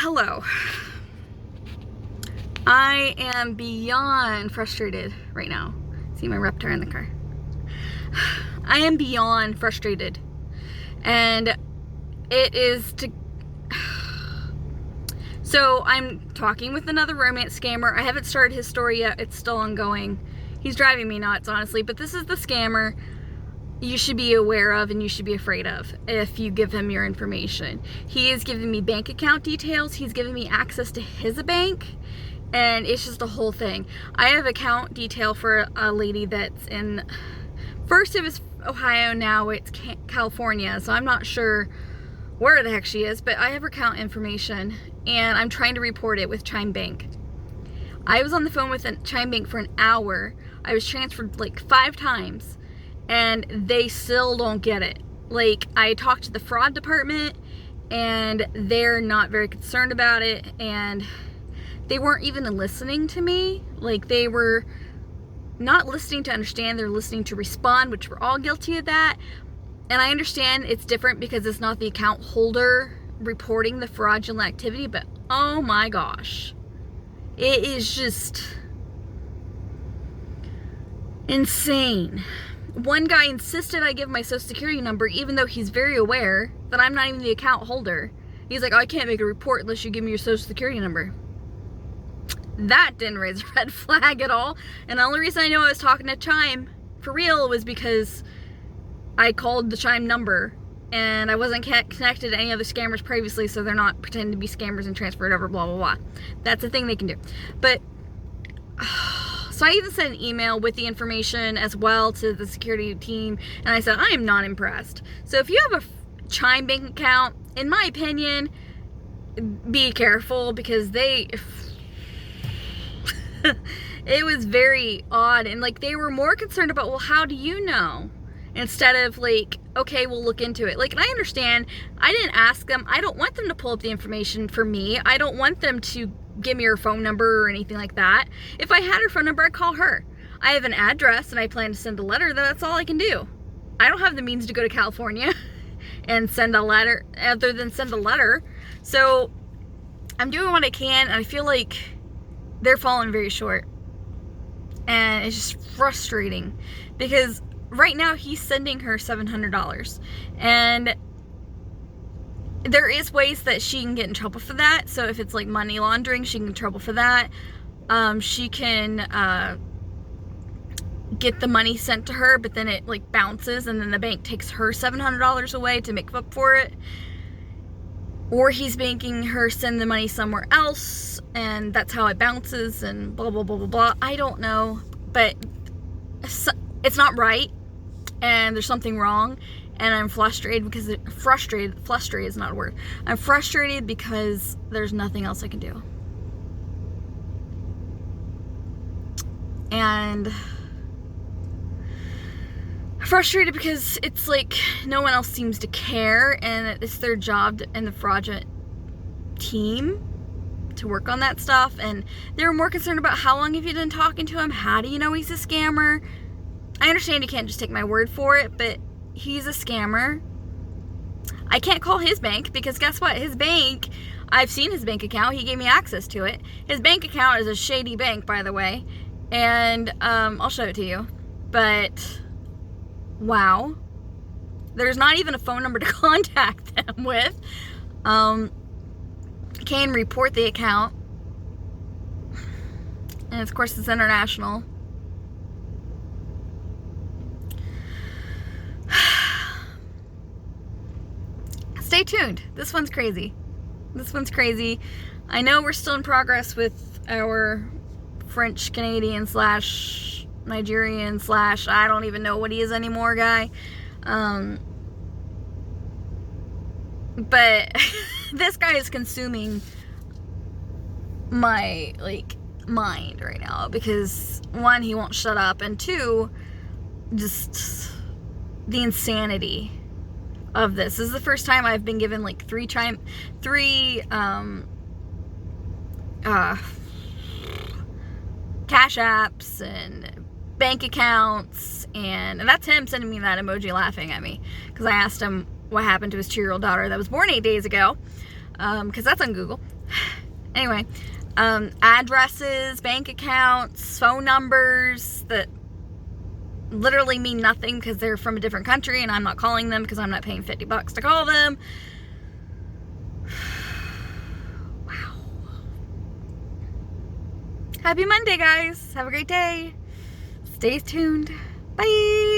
Hello. I am beyond frustrated right now. See my Reptar in the car. I am beyond frustrated. And it is to... So I'm talking with another romance scammer. I haven't started his story yet. It's still ongoing. He's driving me nuts, honestly. But this is the scammer you should be aware of and you should be afraid of if you give him your information. He is giving me bank account details. He's giving me access to his bank. And it's just a whole thing. I have account detail for a lady that's in... First it was Ohio, now it's California. So I'm not sure where the heck she is. But I have her account information. And I'm trying to report it with Chime Bank. I was on the phone with Chime Bank for an hour. I was transferred like 5 times. And they still don't get it. Like, I talked to the fraud department and they're not very concerned about it, and they weren't even listening to me. Like, they were not listening to understand, they're listening to respond, which we're all guilty of that. And I understand it's different because it's not the account holder reporting the fraudulent activity, but oh my gosh. It is just insane. One guy insisted I give my social security number even though he's very aware that I'm not even the account holder. He's like, oh, I can't make a report unless you give me your social security number. That didn't raise a red flag at all. And the only reason I know I was talking to Chime for real was because I called the Chime number and I wasn't connected to any other scammers previously, so they're not pretending to be scammers and transferred over, blah, blah, blah. That's a thing they can do. But... So I even sent an email with the information as well to the security team, and I said, I am not impressed. So if you have a Chime Bank account, in my opinion, be careful, because they... It was very odd, and like they were more concerned about, well, how do you know? Instead of like, okay, we'll look into it. Like, and I understand, I didn't ask them, I don't want them to pull up the information for me. I don't want them to give me her phone number or anything like that. If I had her phone number, I'd call her. I have an address and I plan to send a letter. That's all I can do. I don't have the means to go to California and send a letter, other than send a letter. So I'm doing what I can, and I feel like they're falling very short. And it's just frustrating because right now he's sending her $700, and there is ways that she can get in trouble for that. So if it's like money laundering, she can get in trouble for that. She can get the money sent to her, but then it like bounces, and then the bank takes her $700 away to make up for it. Or he's making her send the money somewhere else, and that's how it bounces, and blah, blah, blah, blah, blah. I don't know, but it's not right, and there's something wrong. And I'm frustrated because frustrated is not a word. I'm frustrated because there's nothing else I can do. And frustrated because it's like no one else seems to care, and it's their job and the fraudulent team to work on that stuff. And they're more concerned about how long have you been talking to him? How do you know he's a scammer? I understand you can't just take my word for it, but he's a scammer. I can't call his bank because guess what? His bank, I've seen his bank account. He gave me access to it. His bank account is a shady bank, by the way. And I'll show it to you. But, wow. There's not even a phone number to contact them with. Can report the account. And of course it's international. Stay tuned. This one's crazy. This one's crazy. I know we're still in progress with our French Canadian / Nigerian / I don't even know what he is anymore guy. But this guy is consuming my like mind right now, because 1, he won't shut up, and 2, just the insanity of this. This is the first time I've been given like 3 cash apps and bank accounts, and that's him sending me that emoji laughing at me because I asked him what happened to his 2-year-old daughter that was born 8 days ago, because that's on Google. Anyway, addresses, bank accounts, phone numbers that literally mean nothing because they're from a different country and I'm not calling them because I'm not paying $50 to call them. Wow. Happy Monday, guys. Have a great day. Stay tuned. Bye.